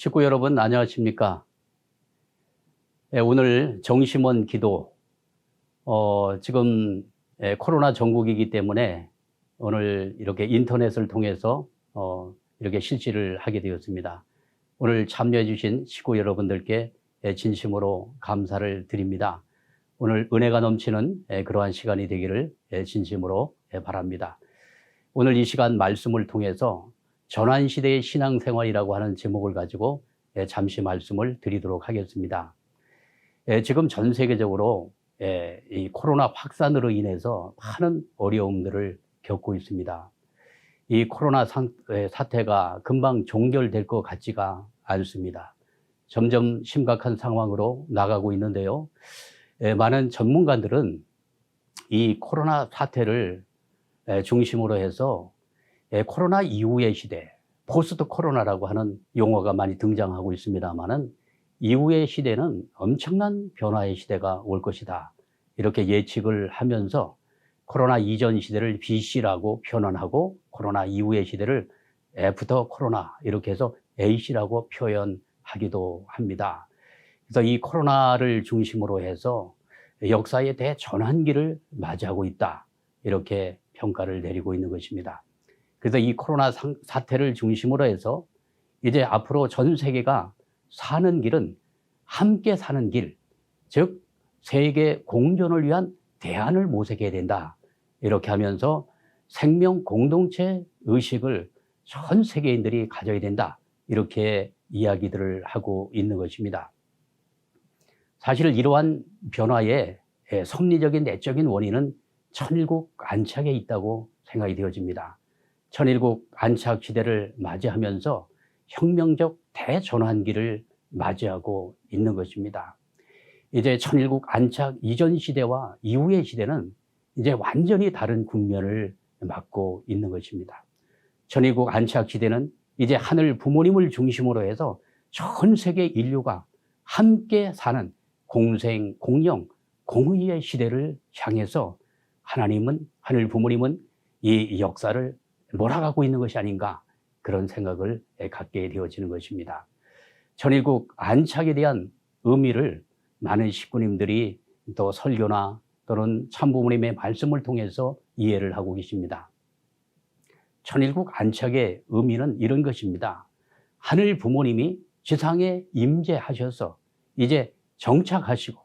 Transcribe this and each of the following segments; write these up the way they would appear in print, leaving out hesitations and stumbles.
식구 여러분 안녕하십니까? 오늘 정심원 기도 지금 코로나 전국이기 때문에 오늘 이렇게 인터넷을 통해서 이렇게 실시를 하게 되었습니다. 오늘 참여해 주신 식구 여러분들께 진심으로 감사를 드립니다. 오늘 은혜가 넘치는 그러한 시간이 되기를 진심으로 바랍니다. 오늘 이 시간 말씀을 통해서 전환시대의 신앙생활이라고 하는 제목을 가지고 잠시 말씀을 드리도록 하겠습니다. 지금 전 세계적으로 이 코로나 확산으로 인해서 많은 어려움들을 겪고 있습니다. 이 코로나 사태가 금방 종결될 것 같지가 않습니다. 점점 심각한 상황으로 나가고 있는데요. 많은 전문가들은 이 코로나 사태를 중심으로 해서 코로나 이후의 시대, 포스트 코로나라고 하는 용어가 많이 등장하고 있습니다만은 이후의 시대는 엄청난 변화의 시대가 올 것이다. 이렇게 예측을 하면서 코로나 이전 시대를 BC라고 표현하고 코로나 이후의 시대를 애프터 코로나 이렇게 해서 AC라고 표현하기도 합니다. 그래서 이 코로나를 중심으로 해서 역사의 대전환기를 맞이하고 있다. 이렇게 평가를 내리고 있는 것입니다. 그래서 이 코로나 사태를 중심으로 해서 이제 앞으로 전 세계가 사는 길은 함께 사는 길, 즉 세계 공존을 위한 대안을 모색해야 된다. 이렇게 하면서 생명 공동체 의식을 전 세계인들이 가져야 된다. 이렇게 이야기들을 하고 있는 것입니다. 사실 이러한 변화의 섭리적인 내적인 원인은 천일국 안착에 있다고 생각이 되어집니다. 천일국 안착 시대를 맞이하면서 혁명적 대전환기를 맞이하고 있는 것입니다. 이제 천일국 안착 이전 시대와 이후의 시대는 이제 완전히 다른 국면을 맞고 있는 것입니다. 천일국 안착 시대는 이제 하늘 부모님을 중심으로 해서 전 세계 인류가 함께 사는 공생, 공영, 공의의 시대를 향해서 하늘 부모님은 이 역사를 몰아가고 있는 것이 아닌가 그런 생각을 갖게 되어지는 것입니다. 천일국 안착에 대한 의미를 많은 식구님들이 또 설교나 또는 참부모님의 말씀을 통해서 이해를 하고 계십니다. 천일국 안착의 의미는 이런 것입니다. 하늘 부모님이 지상에 임재하셔서 이제 정착하시고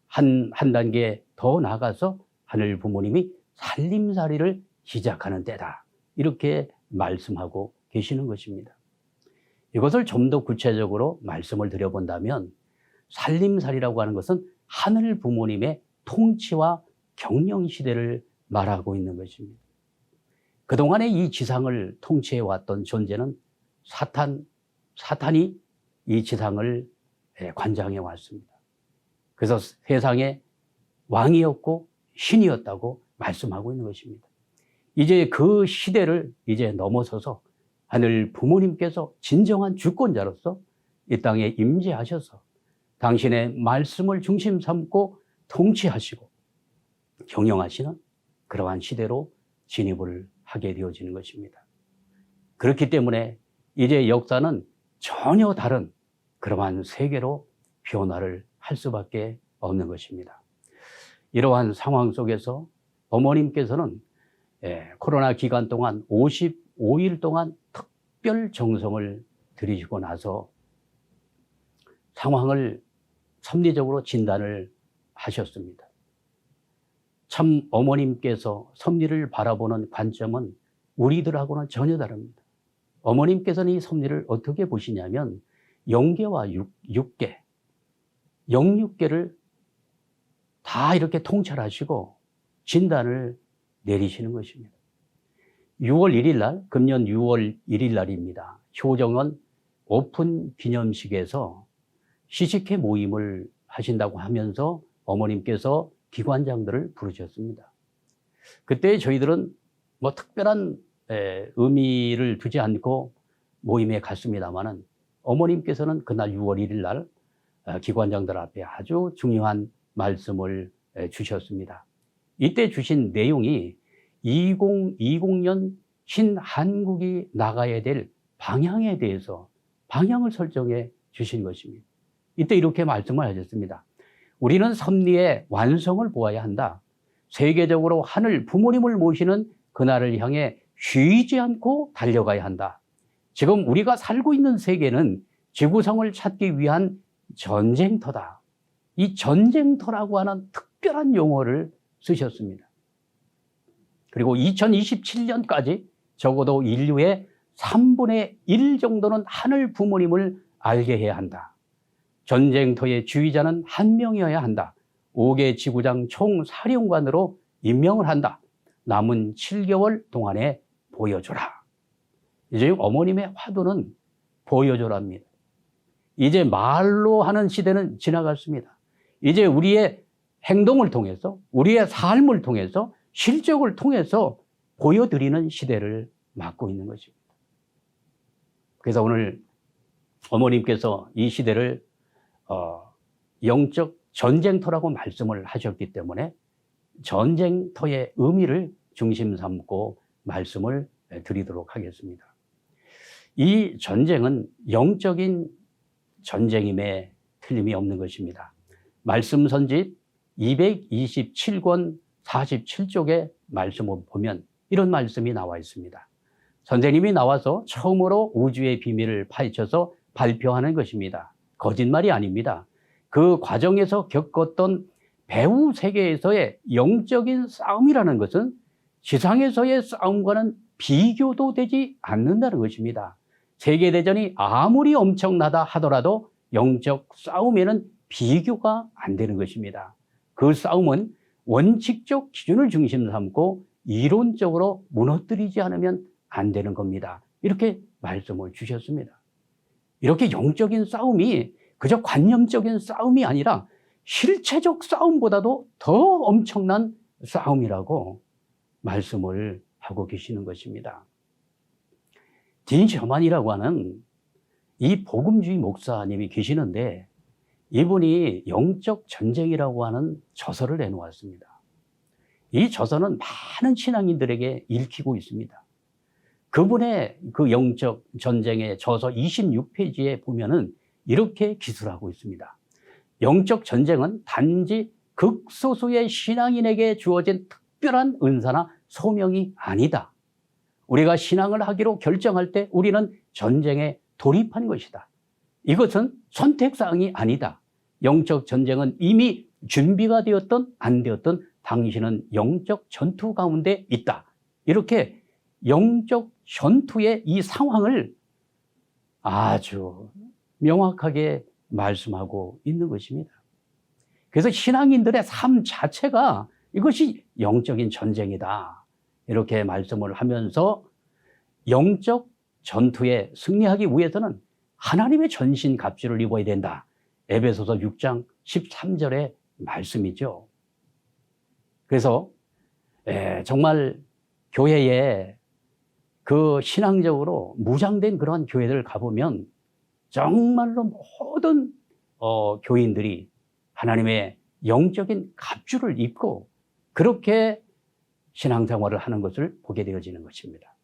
한 단계 더 나아가서 하늘 부모님이 살림살이를 시작하는 때다. 이렇게 말씀하고 계시는 것입니다. 이것을 좀 더 구체적으로 말씀을 드려본다면 살림살이라고 하는 것은 하늘 부모님의 통치와 경영 시대를 말하고 있는 것입니다. 그동안에 이 지상을 통치해왔던 존재는 사탄이 이 지상을 관장해 왔습니다. 그래서 세상의 왕이었고 신이었다고 말씀하고 있는 것입니다. 이제 그 시대를 이제 넘어서서 하늘 부모님께서 진정한 주권자로서 이 땅에 임재하셔서 당신의 말씀을 중심 삼고 통치하시고 경영하시는 그러한 시대로 진입을 하게 되어지는 것입니다. 그렇기 때문에 이제 역사는 전혀 다른 그러한 세계로 변화를 할 수밖에 없는 것입니다. 이러한 상황 속에서 어머님께서는 코로나 기간 동안 55일 동안 특별 정성을 들이시고 나서 상황을 섭리적으로 진단을 하셨습니다. 참 어머님께서 섭리를 바라보는 관점은 우리들하고는 전혀 다릅니다. 어머님께서는 이 섭리를 어떻게 보시냐면 영계와 육계, 영육계를 다 이렇게 통찰하시고 진단을 내리시는 것입니다. 6월 1일 날, 금년 6월 1일 날입니다. 효정원 오픈 기념식에서 시식회 모임을 하신다고 하면서 어머님께서 기관장들을 부르셨습니다. 그때 저희들은 뭐 특별한 의미를 두지 않고 모임에 갔습니다만은 어머님께서는 그날 6월 1일 날 기관장들 앞에 아주 중요한 말씀을 주셨습니다. 이때 주신 내용이 2020년 신한국이 나가야 될 방향에 대해서 방향을 설정해 주신 것입니다. 이때 이렇게 말씀을 하셨습니다. 우리는 섭리의 완성을 보아야 한다. 세계적으로 하늘 부모님을 모시는 그날을 향해 쉬지 않고 달려가야 한다. 지금 우리가 살고 있는 세계는 지구성을 찾기 위한 전쟁터다. 이 전쟁터라고 하는 특별한 용어를 쓰셨습니다. 그리고 2027년까지 적어도 인류의 3분의 1 정도는 하늘 부모님을 알게 해야 한다. 전쟁터의 주의자는 한 명이어야 한다. 5개 지구장 총사령관으로 임명을 한다. 남은 7개월 동안에 보여줘라. 이제 어머님의 화두는 보여줘랍니다. 이제 말로 하는 시대는 지나갔습니다. 이제 우리의 행동을 통해서, 우리의 삶을 통해서, 실적을 통해서 보여드리는 시대를 맞고 있는 것입니다. 그래서 오늘 어머님께서 이 시대를 영적 전쟁터라고 말씀을 하셨기 때문에 전쟁터의 의미를 중심 삼고 말씀을 드리도록 하겠습니다. 이 전쟁은 영적인 전쟁임에 틀림이 없는 것입니다. 말씀 선집 227권 47쪽의 말씀을 보면 이런 말씀이 나와 있습니다. 선생님이 나와서 처음으로 우주의 비밀을 파헤쳐서 발표하는 것입니다. 거짓말이 아닙니다. 그 과정에서 겪었던 배후 세계에서의 영적인 싸움이라는 것은 지상에서의 싸움과는 비교도 되지 않는다는 것입니다. 세계대전이 아무리 엄청나다 하더라도 영적 싸움에는 비교가 안 되는 것입니다. 그 싸움은 원칙적 기준을 중심 삼고 이론적으로 무너뜨리지 않으면 안 되는 겁니다. 이렇게 말씀을 주셨습니다. 이렇게 영적인 싸움이 그저 관념적인 싸움이 아니라 실체적 싸움보다도 더 엄청난 싸움이라고 말씀을 하고 계시는 것입니다. 딘 셔만이라고 하는 이 복음주의 목사님이 계시는데 이분이 영적 전쟁이라고 하는 저서를 내놓았습니다. 이 저서는 많은 신앙인들에게 읽히고 있습니다. 그분의 그 영적 전쟁의 저서 26페이지에 보면은 이렇게 기술하고 있습니다. 영적 전쟁은 단지 극소수의 신앙인에게 주어진 특별한 은사나 소명이 아니다. 우리가 신앙을 하기로 결정할 때 우리는 전쟁에 돌입한 것이다. 이것은 선택사항이 아니다. 영적 전쟁은 이미 준비가 되었든 안 되었든 당신은 영적 전투 가운데 있다. 이렇게 영적 전투의 이 상황을 아주 명확하게 말씀하고 있는 것입니다. 그래서 신앙인들의 삶 자체가 이것이 영적인 전쟁이다. 이렇게 말씀을 하면서 영적 전투에 승리하기 위해서는 하나님의 전신 갑주를 입어야 된다. 에베소서 6장 13절의 말씀이죠. 그래서 정말 교회에 그 신앙적으로 무장된 그러한 교회들 가보면 정말로 모든 교인들이 하나님의 영적인 갑주를 입고 그렇게 신앙생활을 하는 것을 보게 되어지는 것입니다.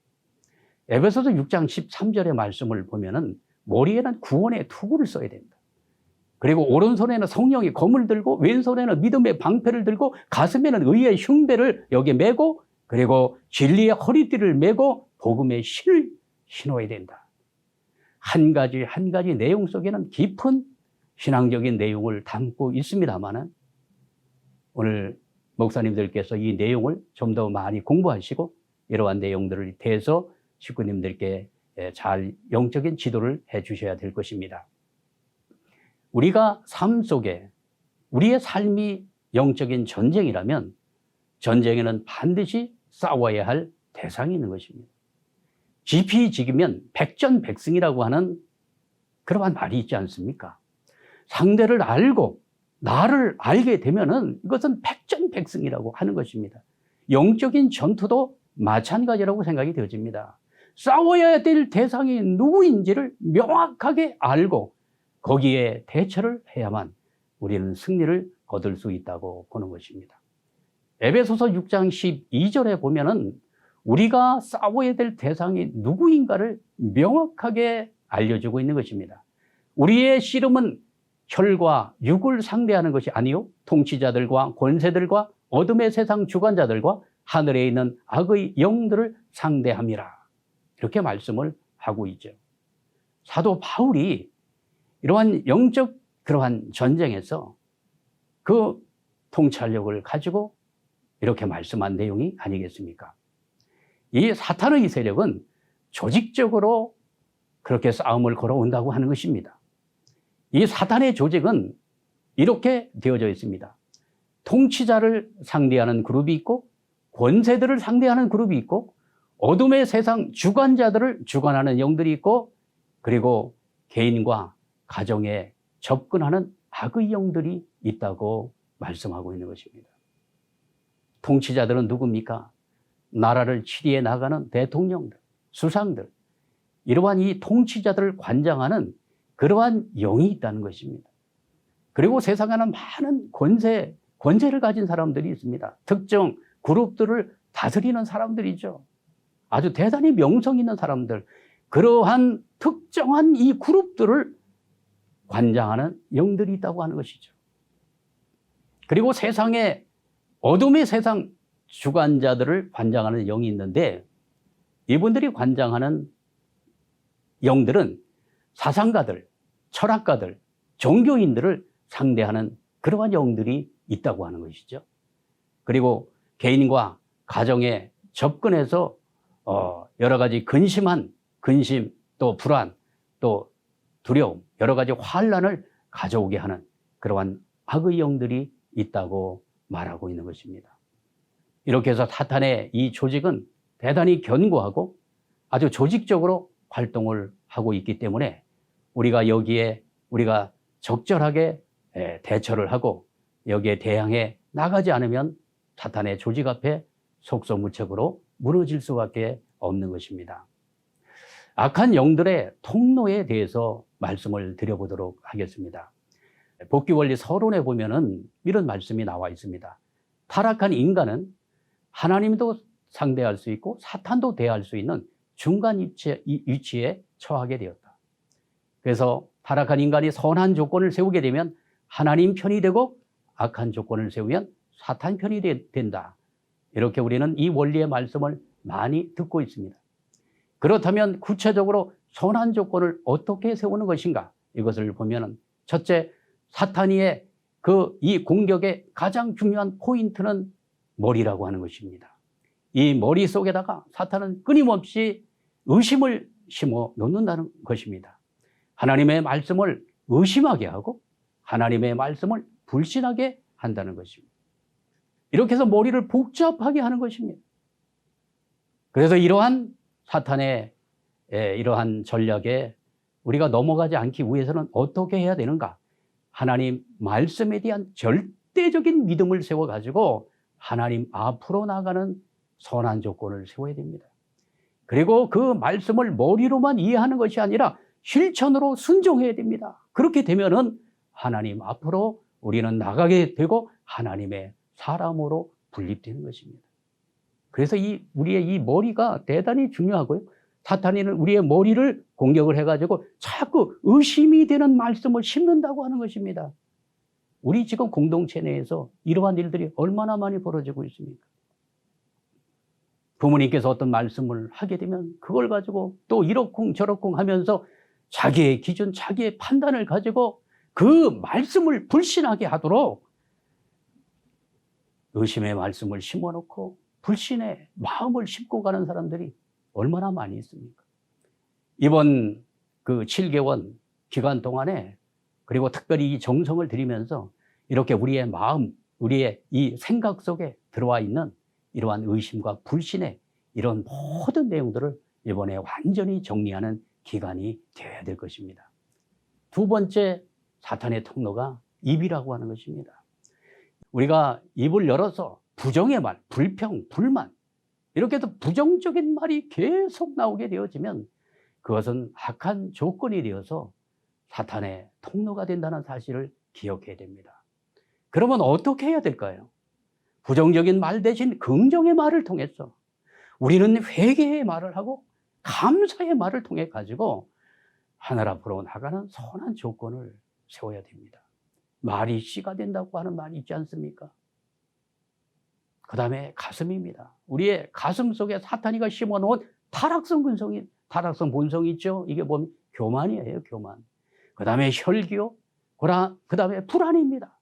에베소서 6장 13절의 말씀을 보면은 머리에는 구원의 투구를 써야 된다. 그리고 오른손에는 성령의 검을 들고 왼손에는 믿음의 방패를 들고 가슴에는 의의 흉배를 여기에 메고 그리고 진리의 허리띠를 메고 복음의 실을 신어야 된다. 한 가지 한 가지 내용 속에는 깊은 신앙적인 내용을 담고 있습니다만은 오늘 목사님들께서 이 내용을 좀 더 많이 공부하시고 이러한 내용들을 대해서 식구님들께 잘 영적인 지도를 해 주셔야 될 것입니다. 우리가 삶 속에 우리의 삶이 영적인 전쟁이라면 전쟁에는 반드시 싸워야 할 대상이 있는 것입니다. 지피지기면 백전백승이라고 하는 그러한 말이 있지 않습니까? 상대를 알고 나를 알게 되면은 이것은 백전백승이라고 하는 것입니다. 영적인 전투도 마찬가지라고 생각이 되어집니다. 싸워야 될 대상이 누구인지를 명확하게 알고 거기에 대처를 해야만 우리는 승리를 거둘 수 있다고 보는 것입니다. 에베소서 6장 12절에 보면은 우리가 싸워야 될 대상이 누구인가를 명확하게 알려주고 있는 것입니다. 우리의 씨름은 혈과 육을 상대하는 것이 아니요 통치자들과 권세들과 어둠의 세상 주관자들과 하늘에 있는 악의 영들을 상대함이라. 이렇게 말씀을 하고 있죠. 사도 바울이 이러한 영적 그러한 전쟁에서 그 통찰력을 가지고 이렇게 말씀한 내용이 아니겠습니까? 이 사탄의 세력은 조직적으로 그렇게 싸움을 걸어온다고 하는 것입니다. 이 사탄의 조직은 이렇게 되어져 있습니다. 통치자를 상대하는 그룹이 있고 권세들을 상대하는 그룹이 있고 어둠의 세상 주관자들을 주관하는 영들이 있고 그리고 개인과 가정에 접근하는 악의 영들이 있다고 말씀하고 있는 것입니다. 통치자들은 누굽니까? 나라를 치리해 나가는 대통령들, 수상들, 이러한 이 통치자들을 관장하는 그러한 영이 있다는 것입니다. 그리고 세상에는 많은 권세를 가진 사람들이 있습니다. 특정 그룹들을 다스리는 사람들이죠. 아주 대단히 명성 있는 사람들, 그러한 특정한 이 그룹들을 관장하는 영들이 있다고 하는 것이죠. 그리고 세상에 어둠의 세상 주관자들을 관장하는 영이 있는데 이분들이 관장하는 영들은 사상가들, 철학가들, 종교인들을 상대하는 그러한 영들이 있다고 하는 것이죠. 그리고 개인과 가정에 접근해서 여러 가지 근심, 또 불안, 또 두려움, 여러 가지 환란을 가져오게 하는 그러한 악의 영들이 있다고 말하고 있는 것입니다. 이렇게 해서 사탄의 이 조직은 대단히 견고하고 아주 조직적으로 활동을 하고 있기 때문에 우리가 여기에 우리가 적절하게 대처를 하고 여기에 대항해 나가지 않으면 사탄의 조직 앞에 속수무책으로 무너질 수밖에 없는 것입니다. 악한 영들의 통로에 대해서 말씀을 드려보도록 하겠습니다. 복귀원리 서론에 보면은 이런 말씀이 나와 있습니다. 타락한 인간은 하나님도 상대할 수 있고 사탄도 대할 수 있는 중간 위치에 처하게 되었다. 그래서 타락한 인간이 선한 조건을 세우게 되면 하나님 편이 되고 악한 조건을 세우면 사탄 편이 된다. 이렇게 우리는 이 원리의 말씀을 많이 듣고 있습니다. 그렇다면 구체적으로 선한 조건을 어떻게 세우는 것인가? 이것을 보면 첫째, 사탄이의 이 공격의 가장 중요한 포인트는 머리라고 하는 것입니다. 이 머리 속에다가 사탄은 끊임없이 의심을 심어 놓는다는 것입니다. 하나님의 말씀을 의심하게 하고 하나님의 말씀을 불신하게 한다는 것입니다. 이렇게 해서 머리를 복잡하게 하는 것입니다. 그래서 이러한 사탄의 이러한 전략에 우리가 넘어가지 않기 위해서는 어떻게 해야 되는가? 하나님 말씀에 대한 절대적인 믿음을 세워가지고 하나님 앞으로 나가는 선한 조건을 세워야 됩니다. 그리고 그 말씀을 머리로만 이해하는 것이 아니라 실천으로 순종해야 됩니다. 그렇게 되면은 하나님 앞으로 우리는 나가게 되고 하나님의 사람으로 분립되는 것입니다. 그래서 우리의 이 머리가 대단히 중요하고요. 사탄이는 우리의 머리를 공격을 해가지고 자꾸 의심이 되는 말씀을 심는다고 하는 것입니다. 우리 지금 공동체 내에서 이러한 일들이 얼마나 많이 벌어지고 있습니까? 부모님께서 어떤 말씀을 하게 되면 그걸 가지고 또 이러쿵 저러쿵 하면서 자기의 기준, 자기의 판단을 가지고 그 말씀을 불신하게 하도록 의심의 말씀을 심어놓고 불신의 마음을 심고 가는 사람들이 얼마나 많이 있습니까? 이번 그 7개월 기간 동안에 그리고 특별히 이 정성을 들이면서 이렇게 우리의 마음, 우리의 이 생각 속에 들어와 있는 이러한 의심과 불신의 이런 모든 내용들을 이번에 완전히 정리하는 기간이 되어야 될 것입니다. 두 번째 사탄의 통로가 입이라고 하는 것입니다. 우리가 입을 열어서 부정의 말, 불평, 불만 이렇게 해서 부정적인 말이 계속 나오게 되어지면 그것은 악한 조건이 되어서 사탄의 통로가 된다는 사실을 기억해야 됩니다. 그러면 어떻게 해야 될까요? 부정적인 말 대신 긍정의 말을 통해서 우리는 회개의 말을 하고 감사의 말을 통해 가지고 하늘 앞으로 나가는 선한 조건을 세워야 됩니다. 말이 씨가 된다고 하는 말이 있지 않습니까? 그 다음에 가슴입니다. 우리의 가슴 속에 사탄이가 심어놓은 타락성 근성이, 타락성 본성이 있죠. 이게 보면 교만이에요, 교만. 그 다음에 혈기요. 그 다음에 불안입니다.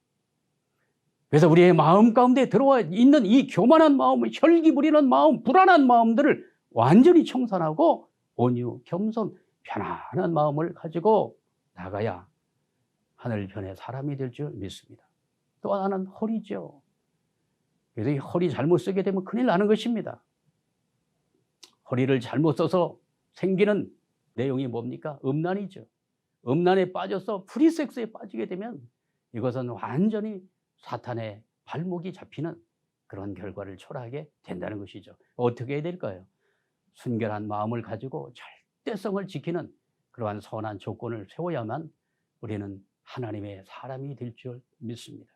그래서 우리의 마음 가운데 들어와 있는 이 교만한 마음, 혈기 부리는 마음, 불안한 마음들을 완전히 청산하고 온유, 겸손, 편안한 마음을 가지고 나가야 하늘편의 사람이 될 줄 믿습니다. 또 하나는 허리죠. 그래서 이 허리 잘못 쓰게 되면 큰일 나는 것입니다. 허리를 잘못 써서 생기는 내용이 뭡니까? 음란이죠. 음란에 빠져서 프리섹스에 빠지게 되면 이것은 완전히 사탄의 발목이 잡히는 그런 결과를 초래하게 된다는 것이죠. 어떻게 해야 될까요? 순결한 마음을 가지고 절대성을 지키는 그러한 선한 조건을 세워야만 우리는 하나님의 사람이 될 줄 믿습니다.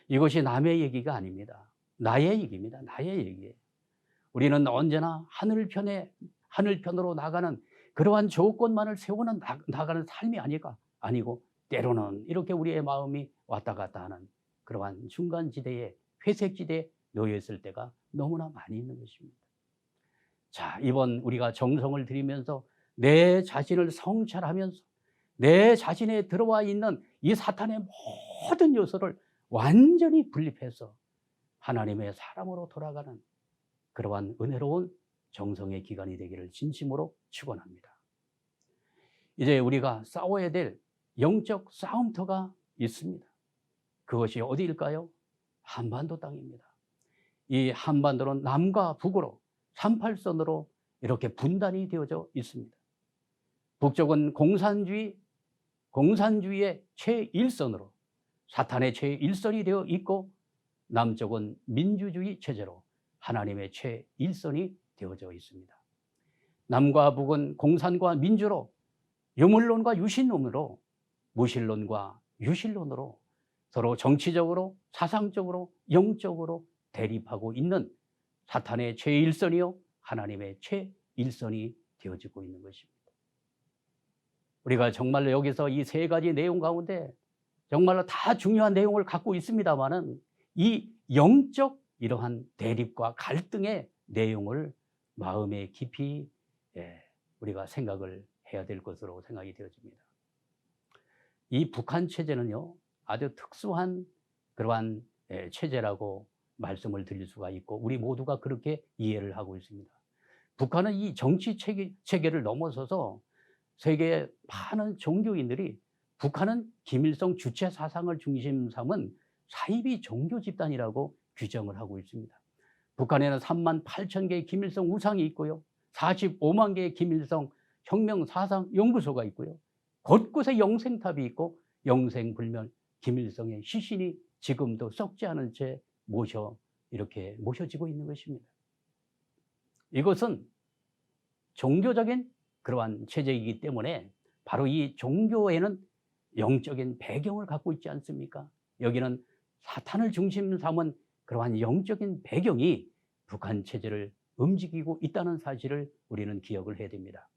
이것이 남의 얘기가 아닙니다. 나의 얘기입니다. 나의 얘기예요. 우리는 언제나 하늘편으로 나가는 그러한 조건만을 세우는 나가는 삶이 아니고 때로는 이렇게 우리의 마음이 왔다 갔다 하는 그러한 중간지대에 회색지대에 놓여 있을 때가 너무나 많이 있는 것입니다. 자, 이번 우리가 정성을 들이면서 내 자신을 성찰하면서 내 자신에 들어와 있는 이 사탄의 모든 요소를 완전히 분립해서 하나님의 사람으로 돌아가는 그러한 은혜로운 정성의 기간이 되기를 진심으로 축원합니다. 이제 우리가 싸워야 될 영적 싸움터가 있습니다. 그것이 어디일까요? 한반도 땅입니다. 이 한반도는 남과 북으로 38선으로 이렇게 분단이 되어져 있습니다. 북쪽은 공산주의의 제1선으로 사탄의 제1선이 되어 있고 남쪽은 민주주의 체제로 하나님의 제1선이 되어져 있습니다. 남과 북은 공산과 민주로 유물론과 유신론으로 무신론과 유신론으로 서로 정치적으로 사상적으로 영적으로 대립하고 있는 사탄의 제1선이요 하나님의 제1선이 되어지고 있는 것입니다. 우리가 정말로 여기서 이 세 가지 내용 가운데 정말로 다 중요한 내용을 갖고 있습니다만은 이 영적 이러한 대립과 갈등의 내용을 마음에 깊이 우리가 생각을 해야 될 것으로 생각이 되어집니다. 이 북한 체제는요 아주 특수한 그러한 체제라고 말씀을 드릴 수가 있고 우리 모두가 그렇게 이해를 하고 있습니다. 북한은 이 정치 체계를 넘어서서 세계의 많은 종교인들이 북한은 김일성 주체 사상을 중심 삼은 사이비 종교 집단이라고 규정을 하고 있습니다. 북한에는 38,000개의 김일성 우상이 있고요. 45만 개의 김일성 혁명 사상 연구소가 있고요. 곳곳에 영생탑이 있고 영생불멸 김일성의 시신이 지금도 썩지 않은 채 이렇게 모셔지고 있는 것입니다. 이것은 종교적인 그러한 체제이기 때문에 바로 이 종교에는 영적인 배경을 갖고 있지 않습니까? 여기는 사탄을 중심 삼은 그러한 영적인 배경이 북한 체제를 움직이고 있다는 사실을 우리는 기억을 해야 됩니다.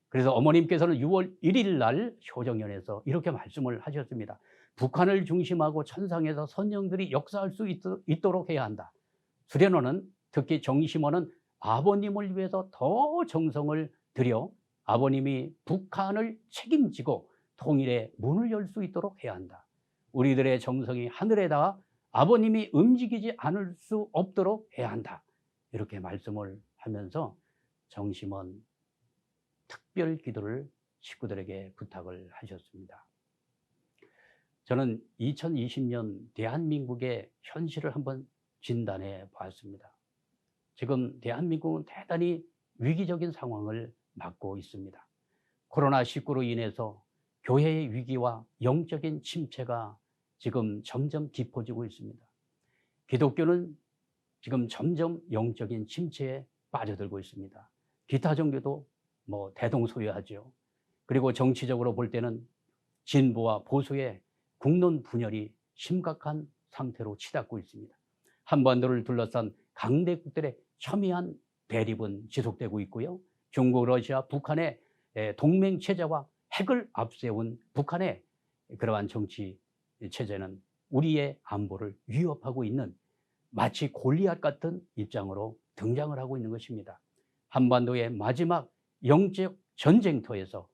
그래서 어머님께서는 6월 1일 날 효정연에서 이렇게 말씀을 하셨습니다. 북한을 중심하고 천상에서 선영들이 역사할 수 있도록 해야 한다. 수련원은 특히 정심원은 아버님을 위해서 더 정성을 들여 아버님이 북한을 책임지고 통일의 문을 열 수 있도록 해야 한다. 우리들의 정성이 하늘에 닿아 아버님이 움직이지 않을 수 없도록 해야 한다. 이렇게 말씀을 하면서 정심원 특별 기도를 식구들에게 부탁을 하셨습니다. 저는 2020년 대한민국의 현실을 한번 진단해 봤습니다. 지금 대한민국은 대단히 위기적인 상황을 맞고 있습니다. 코로나19로 인해서 교회의 위기와 영적인 침체가 지금 점점 깊어지고 있습니다. 기독교는 지금 점점 영적인 침체에 빠져들고 있습니다. 기타 종교도 대동소이하죠. 그리고 정치적으로 볼 때는 진보와 보수의 국론 분열이 심각한 상태로 치닫고 있습니다. 한반도를 둘러싼 강대국들의 첨예한 대립은 지속되고 있고요. 중국, 러시아, 북한의 동맹 체제와 핵을 앞세운 북한의 그러한 정치 체제는 우리의 안보를 위협하고 있는 마치 골리앗 같은 입장으로 등장을 하고 있는 것입니다. 한반도의 마지막 영적 전쟁터에서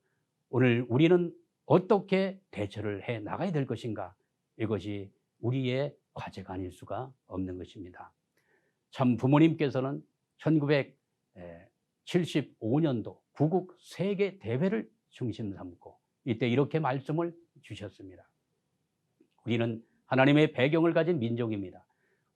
오늘 우리는 어떻게 대처를 해 나가야 될 것인가? 이것이 우리의 과제가 아닐 수가 없는 것입니다. 참 부모님께서는 1975년도 구국 세계 대회를 중심 삼고 이때 이렇게 말씀을 주셨습니다. 우리는 하나님의 배경을 가진 민족입니다.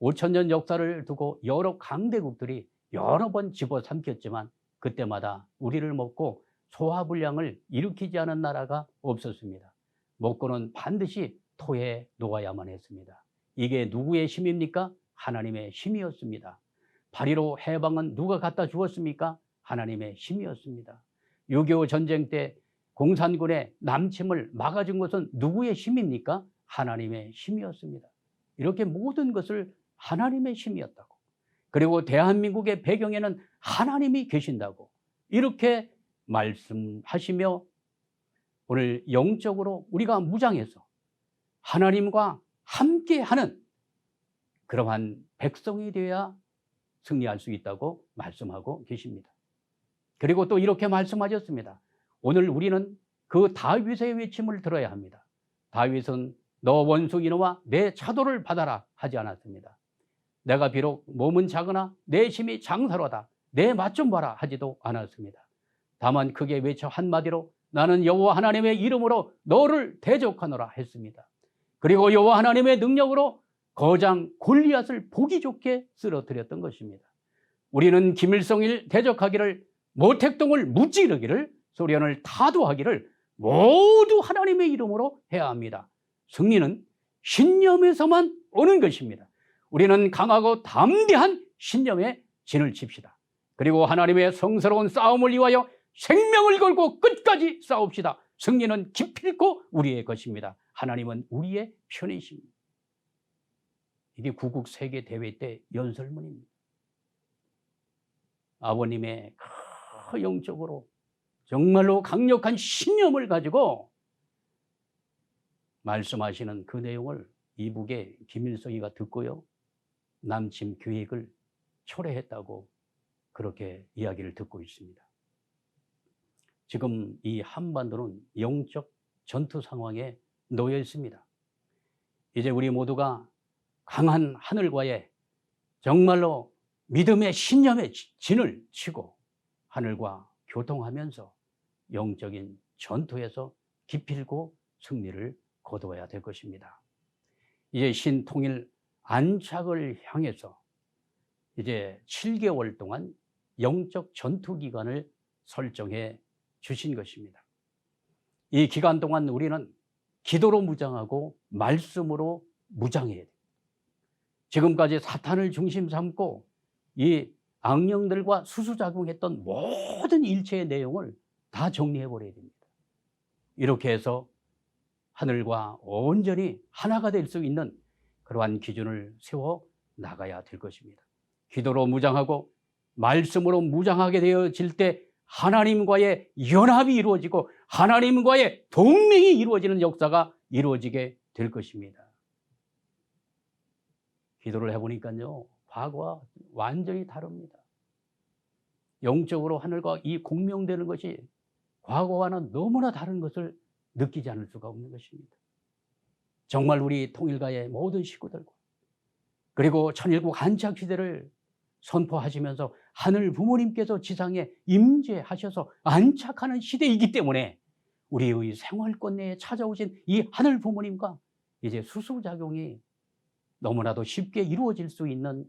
5,000년 역사를 두고 여러 강대국들이 여러 번 집어삼켰지만 그때마다 우리를 먹고 소화불량을 일으키지 않은 나라가 없었습니다. 먹고는 반드시 토에 녹아야만 했습니다. 이게 누구의 힘입니까? 하나님의 힘이었습니다. 8.15 해방은 누가 갖다 주었습니까? 하나님의 힘이었습니다. 6.25 전쟁 때 공산군의 남침을 막아준 것은 누구의 힘입니까? 하나님의 힘이었습니다. 이렇게 모든 것을 하나님의 힘이었다고, 그리고 대한민국의 배경에는 하나님이 계신다고 이렇게 말씀하시며 오늘 영적으로 우리가 무장해서 하나님과 함께하는 그러한 백성이 되어야 승리할 수 있다고 말씀하고 계십니다. 그리고 또 이렇게 말씀하셨습니다. 오늘 우리는 그 다윗의 외침을 들어야 합니다. 다윗은 너 원수 이놈아 내 차도를 받아라 하지 않았습니다. 내가 비록 몸은 작으나 내 힘이 장사로다 내 맛 좀 봐라 하지도 않았습니다. 다만 크게 외쳐 한마디로 나는 여호와 하나님의 이름으로 너를 대적하노라 했습니다. 그리고 여호와 하나님의 능력으로 거장 골리앗을 보기 좋게 쓰러뜨렸던 것입니다. 우리는 김일성을 대적하기를, 모택동을 무찌르기를, 소련을 타도하기를 모두 하나님의 이름으로 해야 합니다. 승리는 신념에서만 오는 것입니다. 우리는 강하고 담대한 신념에 진을 칩시다. 그리고 하나님의 성스러운 싸움을 위하여 생명을 걸고 끝까지 싸웁시다. 승리는 기필코 우리의 것입니다. 하나님은 우리의 편이십니다. 이게 구국 세계 대회 때 연설문입니다. 아버님의 영적으로 정말로 강력한 신념을 가지고 말씀하시는 그 내용을 이북의 김일성이가 듣고요, 남침 계획을 초래했다고 그렇게 이야기를 듣고 있습니다. 지금 이 한반도는 영적 전투 상황에 놓여 있습니다. 이제 우리 모두가 강한 하늘과의 정말로 믿음의 신념의 진을 치고 하늘과 교통하면서 영적인 전투에서 기필코 승리를 거두어야 될 것입니다. 이제 신통일 안착을 향해서 이제 7개월 동안 영적 전투 기간을 설정해 주신 것입니다. 이 기간 동안 우리는 기도로 무장하고 말씀으로 무장해야 됩니다. 지금까지 사탄을 중심 삼고 이 악령들과 수수작용했던 모든 일체의 내용을 다 정리해버려야 됩니다. 이렇게 해서 하늘과 온전히 하나가 될 수 있는 그러한 기준을 세워 나가야 될 것입니다. 기도로 무장하고 말씀으로 무장하게 되어질 때 하나님과의 연합이 이루어지고 하나님과의 동맹이 이루어지는 역사가 이루어지게 될 것입니다. 기도를 해보니까요, 과거와 완전히 다릅니다. 영적으로 하늘과 이 공명되는 것이 과거와는 너무나 다른 것을 느끼지 않을 수가 없는 것입니다. 정말 우리 통일가의 모든 식구들과 그리고 천일국 안착 시대를 선포하시면서 하늘 부모님께서 지상에 임재하셔서 안착하는 시대이기 때문에 우리의 생활권 내에 찾아오신 이 하늘 부모님과 이제 수수작용이 너무나도 쉽게 이루어질 수 있는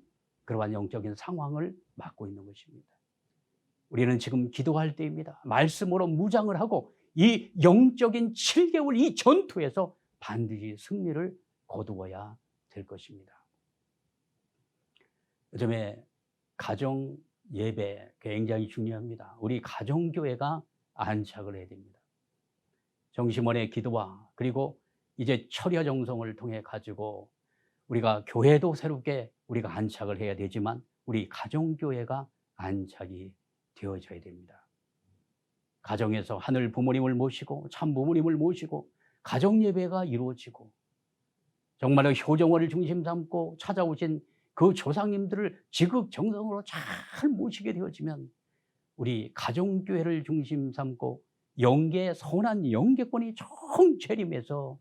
그러한 영적인 상황을 맞고 있는 것입니다. 우리는 지금 기도할 때입니다. 말씀으로 무장을 하고 이 영적인 7개월 이 전투에서 반드시 승리를 거두어야 될 것입니다. 요즘에 가정 예배 굉장히 중요합니다. 우리 가정교회가 안착을 해야 됩니다. 정심원의 기도와 그리고 이제 철야 정성을 통해 가지고 우리가 교회도 새롭게 우리가 안착을 해야 되지만 우리 가정교회가 안착이 되어져야 됩니다. 가정에서 하늘 부모님을 모시고 참 부모님을 모시고 가정 예배가 이루어지고 정말로 효정을 중심 삼고 찾아오신 그 조상님들을 지극정성으로 잘 모시게 되어지면 우리 가정교회를 중심 삼고 영계 선한 영계권이 총재림해서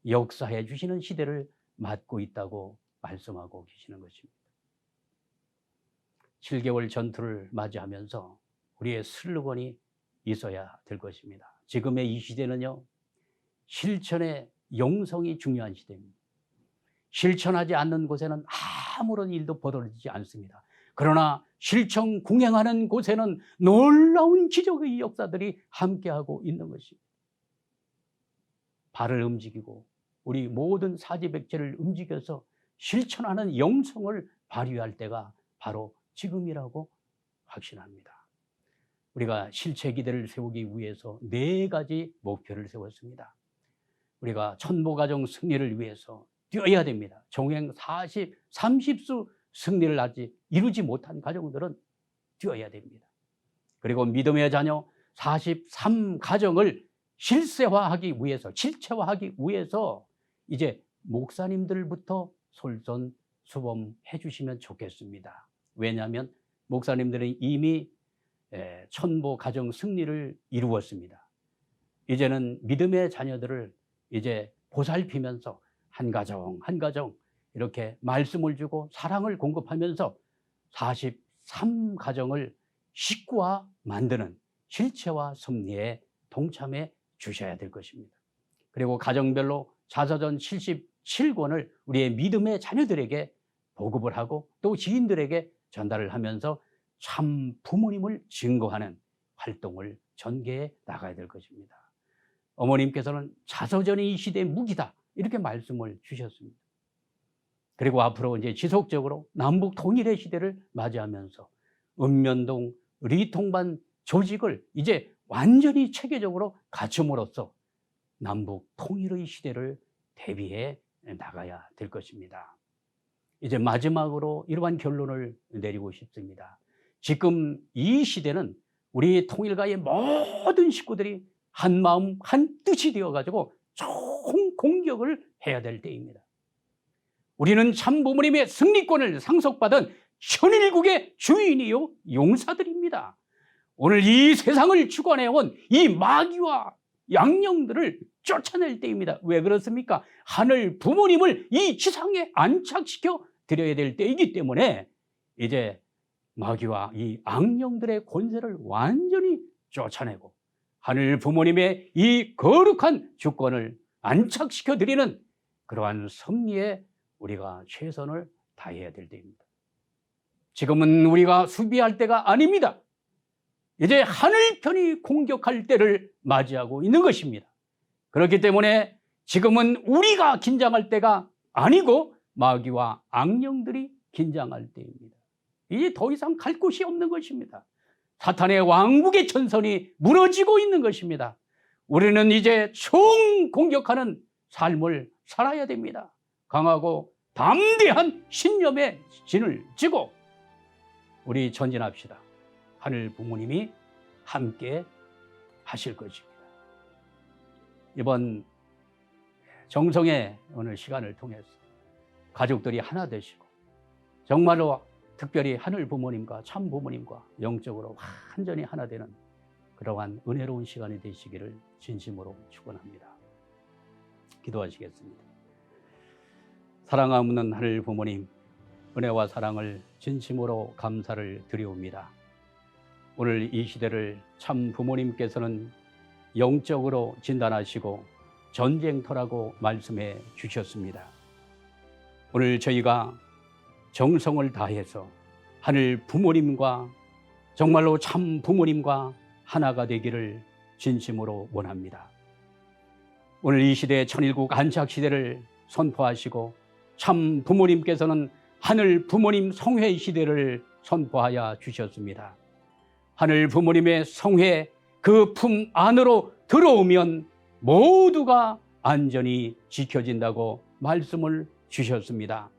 역사해 주시는 시대를 맞고 있다고 말씀하고 계시는 것입니다. 7개월 전투를 맞이하면서 우리의 슬로건이 있어야 될 것입니다. 지금의 이 시대는요, 실천의 영성이 중요한 시대입니다. 실천하지 않는 곳에는 아무런 일도 벌어지지 않습니다. 그러나 실천 공행하는 곳에는 놀라운 기적의 역사들이 함께하고 있는 것입니다. 발을 움직이고 우리 모든 사지백체를 움직여서 실천하는 영성을 발휘할 때가 바로 지금이라고 확신합니다. 우리가 실체 기대를 세우기 위해서 4가지 목표를 세웠습니다. 우리가 천보가정 승리를 위해서 뛰어야 됩니다. 종행 40, 30수 승리를 아직 이루지 못한 가정들은 뛰어야 됩니다. 그리고 믿음의 자녀 43가정을 실체화하기 위해서 이제 목사님들부터 솔선수범해 주시면 좋겠습니다. 왜냐하면 목사님들은 이미 천보 가정 승리를 이루었습니다. 이제는 믿음의 자녀들을 이제 보살피면서 한 가정 한 가정 이렇게 말씀을 주고 사랑을 공급하면서 43가정을 식구화 만드는 실체화 섭리에 동참해 주셔야 될 것입니다. 그리고 가정별로 자서전 77권을 우리의 믿음의 자녀들에게 보급을 하고 또 지인들에게 전달을 하면서 참 부모님을 증거하는 활동을 전개해 나가야 될 것입니다. 어머님께서는 자서전이 이 시대의 무기다 이렇게 말씀을 주셨습니다. 그리고 앞으로 이제 지속적으로 남북 통일의 시대를 맞이하면서 읍면동 리통반 조직을 이제 완전히 체계적으로 갖춤으로써 남북 통일의 시대를 대비해 나가야 될 것입니다. 이제 마지막으로 이러한 결론을 내리고 싶습니다. 지금 이 시대는 우리 통일가의 모든 식구들이 한 마음 한 뜻이 되어가지고 총 공격을 해야 될 때입니다. 우리는 참 부모님의 승리권을 상속받은 천일국의 주인이요 용사들입니다. 오늘 이 세상을 주관해온 이 마귀와 양령들을 쫓아낼 때입니다. 왜 그렇습니까? 하늘 부모님을 이 지상에 안착시켜 드려야 될 때이기 때문에 이제 마귀와 이 악령들의 권세를 완전히 쫓아내고 하늘 부모님의 이 거룩한 주권을 안착시켜 드리는 그러한 섭리에 우리가 최선을 다해야 될 때입니다. 지금은 우리가 수비할 때가 아닙니다. 이제 하늘편이 공격할 때를 맞이하고 있는 것입니다. 그렇기 때문에 지금은 우리가 긴장할 때가 아니고 마귀와 악령들이 긴장할 때입니다. 이제 더 이상 갈 곳이 없는 것입니다. 사탄의 왕국의 전선이 무너지고 있는 것입니다. 우리는 이제 총 공격하는 삶을 살아야 됩니다. 강하고 담대한 신념의 진을 지고 우리 전진합시다. 하늘 부모님이 함께 하실 것입니다. 이번 정성의 오늘 시간을 통해서 가족들이 하나 되시고 정말로 특별히 하늘 부모님과 참 부모님과 영적으로 완전히 하나 되는 그러한 은혜로운 시간이 되시기를 진심으로 축원합니다. 기도하시겠습니다. 사랑하는 하늘 부모님, 은혜와 사랑을 진심으로 감사를 드리옵니다. 오늘 이 시대를 참 부모님께서는 영적으로 진단하시고 전쟁터라고 말씀해 주셨습니다. 오늘 저희가 정성을 다해서 하늘 부모님과 정말로 참 부모님과 하나가 되기를 진심으로 원합니다. 오늘 이 시대의 천일국 안착 시대를 선포하시고 참 부모님께서는 하늘 부모님 성회 시대를 선포하여 주셨습니다. 하늘 부모님의 성회 그 품 안으로 들어오면 모두가 안전히 지켜진다고 말씀을 주셨습니다.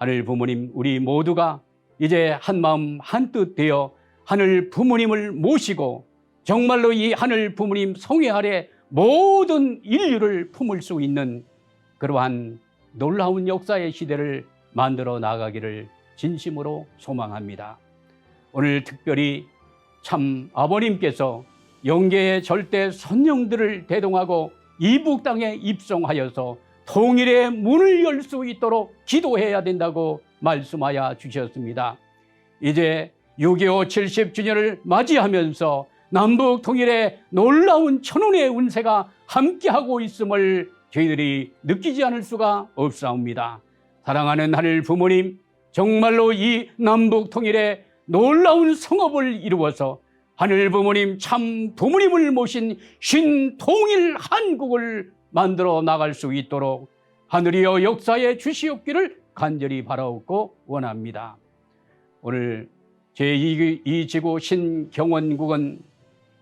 하늘 부모님, 우리 모두가 이제 한 마음 한뜻 되어 하늘 부모님을 모시고 정말로 이 하늘 부모님 성회 아래 모든 인류를 품을 수 있는 그러한 놀라운 역사의 시대를 만들어 나가기를 진심으로 소망합니다. 오늘 특별히 참 아버님께서 영계의 절대 선영들을 대동하고 이북 땅에 입성하여서 통일의 문을 열 수 있도록 기도해야 된다고 말씀하여 주셨습니다. 이제 6.25 70주년을 맞이하면서 남북 통일의 놀라운 천운의 운세가 함께하고 있음을 저희들이 느끼지 않을 수가 없사옵니다. 사랑하는 하늘 부모님, 정말로 이 남북 통일의 놀라운 성업을 이루어서 하늘 부모님 참 부모님을 모신 신통일 한국을 만들어 나갈 수 있도록 하늘이여 역사에 주시옵기를 간절히 바라옵고 원합니다. 오늘 제2지구 신경원국은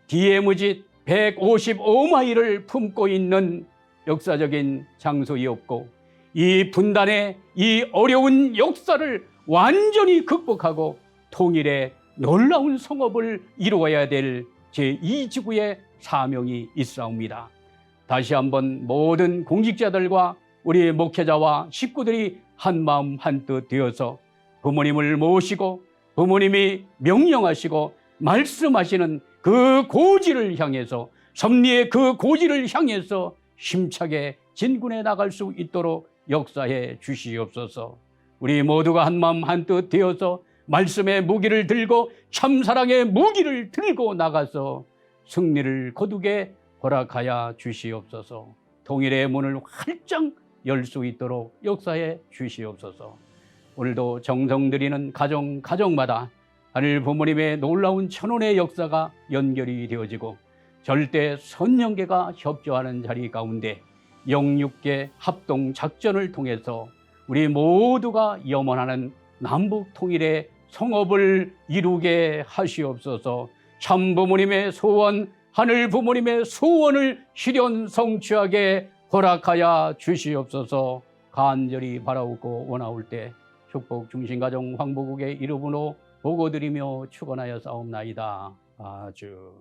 DMZ 155마일을 품고 있는 역사적인 장소이었고 이 분단의 이 어려운 역사를 완전히 극복하고 통일의 놀라운 성업을 이루어야 될 제2지구의 사명이 있사옵니다. 다시 한번 모든 공직자들과 우리 목회자와 식구들이 한마음 한뜻 되어서 부모님을 모시고 부모님이 명령하시고 말씀하시는 그 고지를 향해서 섭리의 그 고지를 향해서 힘차게 진군해 나갈 수 있도록 역사해 주시옵소서. 우리 모두가 한마음 한뜻 되어서 말씀의 무기를 들고 참사랑의 무기를 들고 나가서 승리를 거두게 허락하여 주시옵소서. 통일의 문을 활짝 열 수 있도록 역사해 주시옵소서. 오늘도 정성들이는 가정마다 하늘 부모님의 놀라운 천운의 역사가 연결이 되어지고 절대 선영계가 협조하는 자리 가운데 영육계 합동 작전을 통해서 우리 모두가 염원하는 남북 통일의 성업을 이루게 하시옵소서. 참 부모님의 소원, 하늘 부모님의 소원을 실현 성취하게 허락하여 주시옵소서. 간절히 바라옵고 원하올 때 축복 중심가정 황보국의 이름으로 보고드리며 축원하여 싸움나이다. 아주